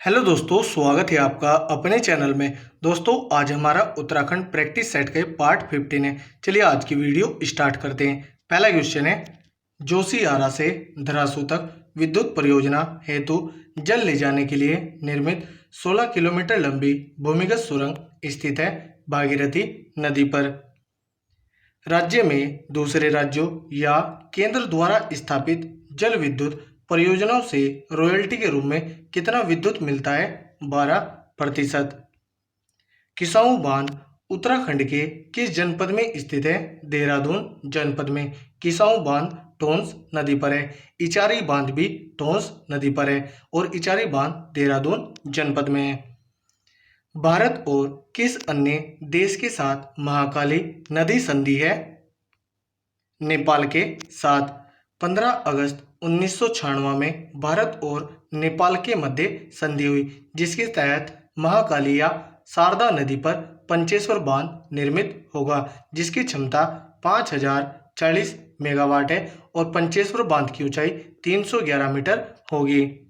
Hello दोस्तों, स्वागत है आपका अपने चैनल में। दोस्तों, आज हमारा उत्तराखंड प्रैक्टिस सेट के पार्ट 15 है। चलिए आज की वीडियो स्टार्ट करते हैं। पहला क्वेश्चन है, जोशियारा से धरासू तक विद्युत परियोजना हेतु जल ले जाने के लिए निर्मित 16 किलोमीटर लंबी भूमिगत सुरंग स्थित है भागीरथी नदी पर। राज्य में दूसरे राज्यों या केंद्र द्वारा स्थापित जल विद्युत परियोजनाओं से रॉयल्टी के रूप में कितना विद्युत मिलता है? 12%। किसाऊ बांध उत्तराखंड के किस जनपद में स्थित है? देहरादून जनपद में। किसाऊ बांध टोंस नदी पर है। इचारी बांध भी टोंस नदी पर है और इचारी बांध देहरादून जनपद में है। भारत और किस अन्य देश के साथ महाकाली नदी संधि है? नेपाल के साथ। 15 अगस्त 1996 में भारत और नेपाल के मध्य संधि हुई, जिसके तहत महाकाली या शारदा नदी पर पंचेश्वर बांध निर्मित होगा, जिसकी क्षमता 5040 मेगावाट है और पंचेश्वर बांध की ऊंचाई 311 मीटर होगी।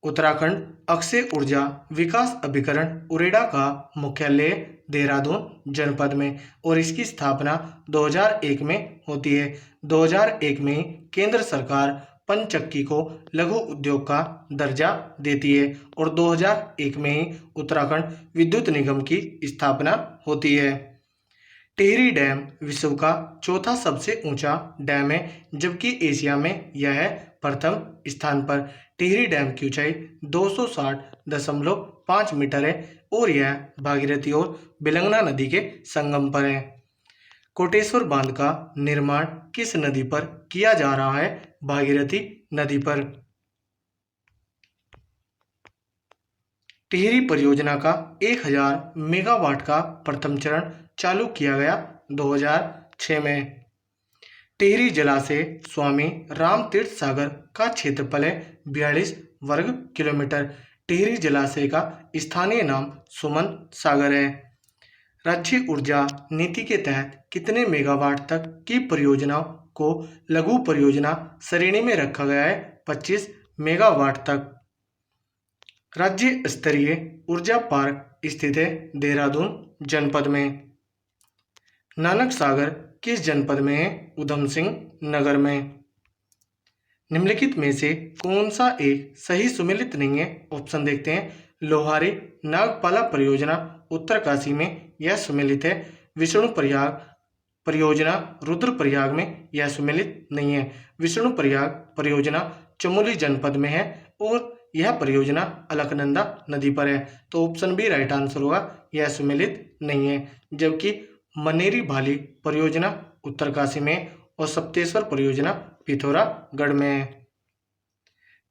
उत्तराखंड अक्षय ऊर्जा विकास अभिकरण उरेडा का मुख्यालय देहरादून जनपद में और इसकी स्थापना 2001 में होती है। 2001 में केंद्र सरकार पनचक्की को लघु उद्योग का दर्जा देती है और 2001 में ही उत्तराखंड विद्युत निगम की स्थापना होती है। टिहरी डैम विश्व का चौथा सबसे ऊंचा डैम है, जबकि एशिया में यह है प्रथम स्थान पर। टिहरी डैम की ऊंचाई 260.5 मीटर है और यह भागीरथी और बिलंगना नदी के संगम पर है। कोटेश्वर बांध का निर्माण किस नदी पर किया जा रहा है? भागीरथी नदी पर। टिहरी परियोजना का 1000 मेगावाट का प्रथम चरण चालू किया गया 2006 में। टिहरी जलाशय स्वामी राम तीर्थ सागर का क्षेत्रफल है 42 वर्ग किलोमीटर। टिहरी जलाशय का स्थानीय नाम सुमन सागर है। राज्य ऊर्जा नीति के तहत कितने मेगावाट तक की परियोजनाओं को लघु परियोजना श्रेणी में रखा गया है? 25 मेगावाट तक। राज्य स्तरीय ऊर्जा पार्क स्थित है देहरादून जनपद में। नानक सागर किस जनपद में है? उधम सिंह नगर में। निम्नलिखित में से कौन सा एक सही सुमेलित नहीं है? ऑप्शन देखते हैं। लोहारी नागपाला परियोजना उत्तरकाशी में यह सुमेलित है। विष्णु प्रयाग परियोजना रुद्रप्रयाग में यह सुमेलित नहीं है। विष्णु प्रयाग परियोजना चमोली जनपद में है और यह परियोजना अलकनंदा नदी पर है, तो ऑप्शन बी राइट आंसर होगा, यह सुमेलित नहीं है। जबकि मनेरी भाली परियोजना उत्तरकाशी में और सप्तेश्वर परियोजना पिथौरागढ़ में है।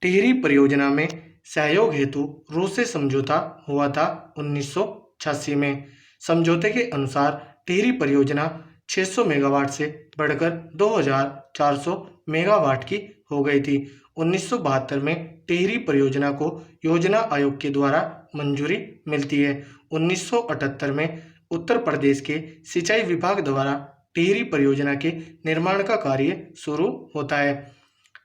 टिहरी परियोजना में सहयोग हेतु रूस से समझौता हुआ था 1986 में। समझौते के अनुसार टिहरी परियोजना 600 मेगावाट से बढ़कर 2400 मेगावाट की हो गई थी। 1972 में टिहरी परियोजना को योजना आयोग के द्वारा मंजूरी मिलती है। 1978 में उत्तर प्रदेश के सिंचाई विभाग द्वारा टिहरी परियोजना के निर्माण का कार्य शुरू होता है।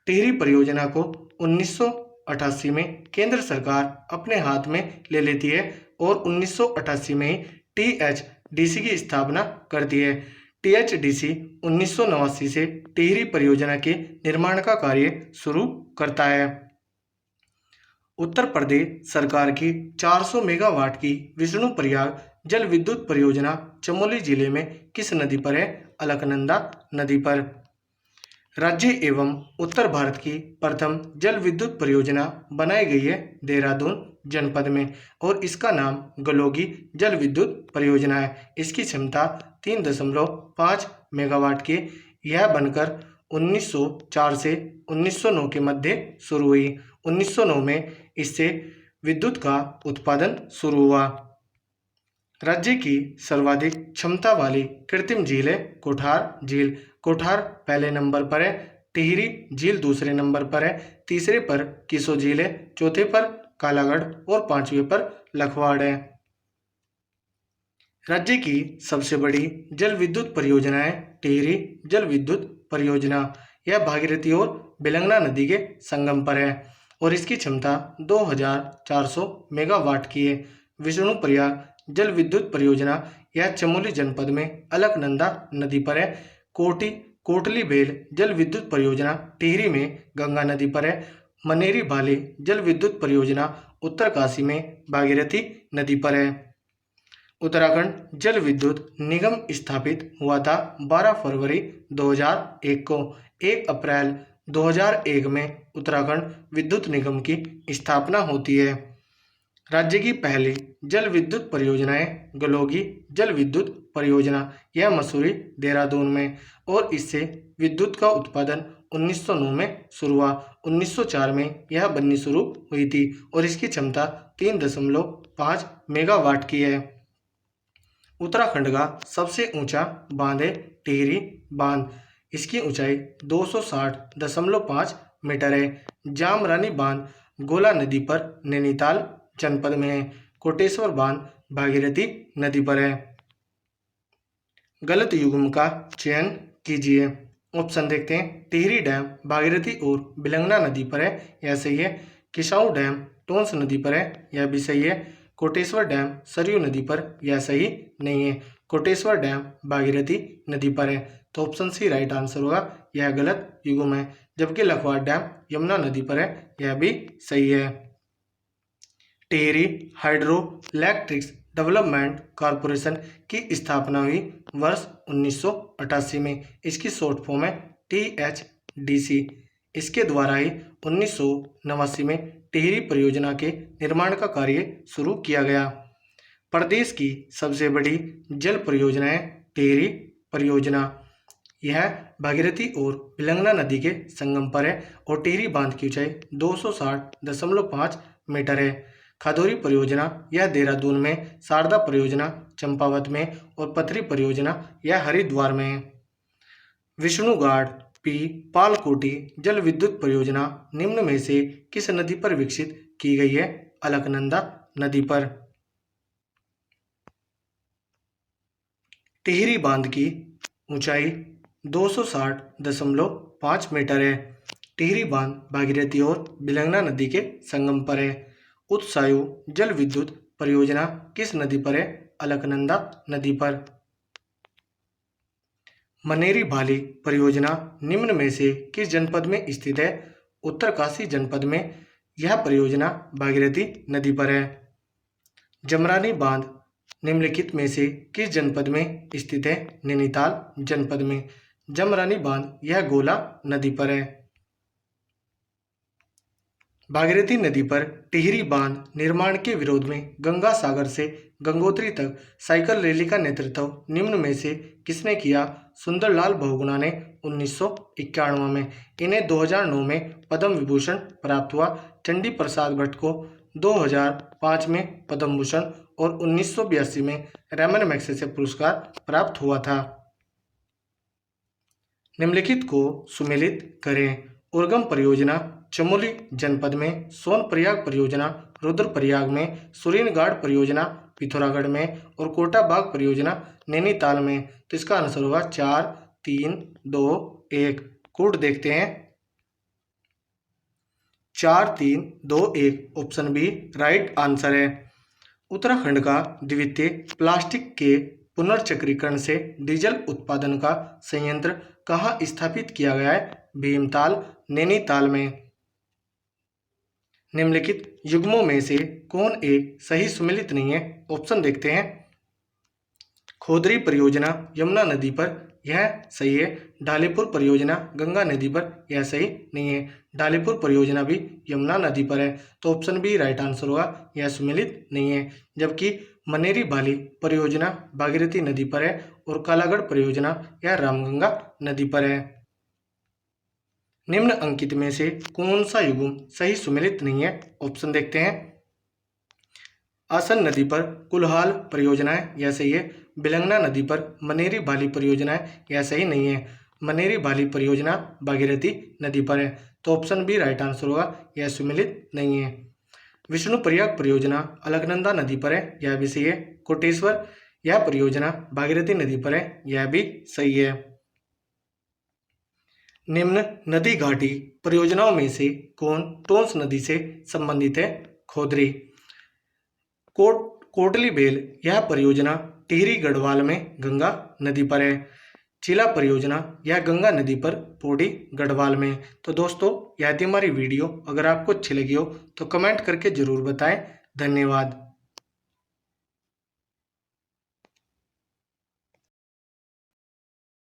टिहरी परियोजना को 1988 में केंद्र सरकार अपने हाथ में ले लेती है और 1988 में ही THDC की स्थापना करती है। THDC 1989 से टिहरी परियोजना के निर्माण का कार्य शुरू करता है। उत्तर प्रदेश सरकार की 400 मेगावाट की विष्णु प्रयाग जल विद्युत परियोजना चमोली जिले में किस नदी पर है? अलकनंदा नदी पर। राज्य एवं उत्तर भारत की प्रथम जल विद्युत परियोजना बनाई गई है देहरादून जनपद में और इसका नाम गलोगी जल विद्युत परियोजना है। इसकी क्षमता 3.5 मेगावाट की। यह बनकर 1904 से 1909 के मध्य शुरू हुई। 1909 में इससे विद्युत का उत्पादन शुरू हुआ। राज्य की सर्वाधिक क्षमता वाली कृत्रिम झील है कोठार झील। कोठार पहले नंबर पर है, टिहरी झील दूसरे नंबर पर है, तीसरे पर किसो झील है, चौथे पर कालागढ़ और पांचवें पर लखवाड़ है। राज्य की सबसे बड़ी जल विद्युत परियोजना है टिहरी जल विद्युत परियोजना। यह भागीरथी और बिलंगना नदी के संगम पर है। और इसकी क्षमता 2400 मेगावाट की है। विष्णुप्रयाग जल विद्युत परियोजना यह चमोली जनपद में अलकनंदा नदी पर है। कोटली बेल जल विद्युत परियोजना टिहरी में गंगा नदी पर है। मनेरी भाली जल विद्युत परियोजना उत्तरकाशी में भागीरथी नदी पर है। उत्तराखंड जल विद्युत निगम स्थापित हुआ था 12 फरवरी 2001 को। 1 अप्रैल 2001 में उत्तराखंड विद्युत निगम की स्थापना होती है। राज्य की पहली जल विद्युत परियोजनाएं गलोगी जल विद्युत परियोजना यह मसूरी देहरादून में, और इससे विद्युत का उत्पादन 1909 में शुरू हुआ। 1904 में यह बननी शुरू हुई थी और इसकी क्षमता 3.5 मेगावाट की है। उत्तराखंड का सबसे ऊंचा बांध है टिहरी बांध। इसकी ऊंचाई 260.5 मीटर है। जामरानी बांध गोला नदी पर नैनीताल जनपद में है। कोटेश्वर बांध भागीरथी नदी पर है। गलत युग्म का चयन कीजिए। ऑप्शन देखते हैं। टिहरी डैम भागीरथी और बिलंगना नदी पर है, यह सही है। किसाऊ डैम टोंस नदी पर है, यह भी सही है। कोटेश्वर डैम सरयू नदी पर, यह सही नहीं है। कोटेश्वर डैम भागीरथी नदी पर है, तो ऑप्शन सी राइट आंसर होगा, यह गलत युग्म है। जबकि लखवाड़ डैम यमुना नदी पर है, यह भी सही है। Tehri hydro electrics development corporation की स्थापना हुई वर्ष 1988 में। इसकी शॉर्ट फॉर्म है THDC। इसके द्वारा ही 1989 में टिहरी परियोजना के निर्माण का कार्य शुरू किया गया। प्रदेश की सबसे बड़ी जल परियोजना है टिहरी परियोजना। यह भागीरथी और बिलंगना नदी के संगम पर है और टिहरी बांध की ऊंचाई 260.5 मीटर है। खादोरी परियोजना यह देहरादून में, शारदा परियोजना चंपावत में और पथरी परियोजना यह हरिद्वार में है। विष्णुघाट पी पालकोटी जल विद्युत परियोजना निम्न में से किस नदी पर विकसित की गई है? अलकनंदा नदी पर। टिहरी बांध की ऊंचाई 260.5 मीटर है। टिहरी बांध भागीरथी और बिलंगना नदी के संगम पर है। उत्सायु जल विद्युत परियोजना किस नदी पर है? अलकनंदा नदी पर। मनेरी भाली परियोजना निम्न में से किस जनपद में स्थित है? उत्तरकाशी जनपद में। यह परियोजना भागीरथी नदी पर है। जमरानी बांध निम्नलिखित में से किस जनपद में स्थित है? नैनीताल जनपद में। जमरानी बांध यह गोला नदी पर है। भागीरथी नदी पर टिहरी बांध निर्माण के विरोध में गंगा सागर से गंगोत्री तक साइकिल रैली का नेतृत्व निम्न में से किसने किया? सुंदरलाल बहुगुणा ने 1991 में। इन्हें 2009 में पद्म विभूषण प्राप्त हुआ। चंडी प्रसाद भट्ट को 2005 में पद्म भूषण और 1982 में रैमन मैग्सेसे पुरस्कार प्राप्त हुआ था। निम्नलिखित को सुमेलित करें। उर्गम परियोजना चमोली जनपद में, सोनप्रयाग परियोजना रुद्रप्रयाग में, सुरीनगाड़ परियोजना पिथौरागढ़ में और कोटाबाग परियोजना नैनीताल में। तो इसका आंसर होगा 4, 3, 2, 1। कोड देखते हैं। 4, 3, 2, 1 ऑप्शन बी राइट आंसर है। उत्तराखंड का द्वितीय प्लास्टिक के पुनर्चक्रीकरण से डीजल उत्पादन का संयंत्र कहाँ स्थापित किया गया है? भीमताल नैनीताल में। निम्नलिखित युग्मों में से कौन एक सही सुमेलित नहीं है? ऑप्शन देखते हैं। खोदरी परियोजना यमुना नदी पर, यह सही है। ढालीपुर परियोजना गंगा नदी पर, यह सही नहीं है। ढालीपुर परियोजना भी यमुना नदी पर है, तो ऑप्शन बी राइट आंसर होगा, यह सुमेलित नहीं है। जबकि मनेरी भाली परियोजना भागीरथी नदी पर है और कालागढ़ परियोजना यह रामगंगा नदी पर है। निम्न अंकित में से कौन सा युग्म सही सुमेलित नहीं है? ऑप्शन देखते हैं। आसन नदी पर कुल्हाल परियोजना है, यह सही है। बिलंगना नदी पर मनेरी भाली परियोजना है, यह सही नहीं है। मनेरी भाली परियोजना भागीरथी नदी पर है, तो ऑप्शन बी राइट आंसर होगा, यह सुमेलित नहीं है। विष्णुप्रयाग परियोजना अलकनंदा नदी पर है, यह भी सही है। कोटेश्वर यह परियोजना भागीरथी नदी पर है, यह भी सही है। निम्न नदी घाटी परियोजनाओं में से कौन टोंस नदी से संबंधित है? खोदरी। कोटली बेल यह परियोजना टिहरी गढ़वाल में गंगा नदी पर है। चिला परियोजना यह गंगा नदी पर पौड़ी गढ़वाल में। तो दोस्तों, यह थी हमारी वीडियो। अगर आपको अच्छी लगी हो तो कमेंट करके जरूर बताएं। धन्यवाद।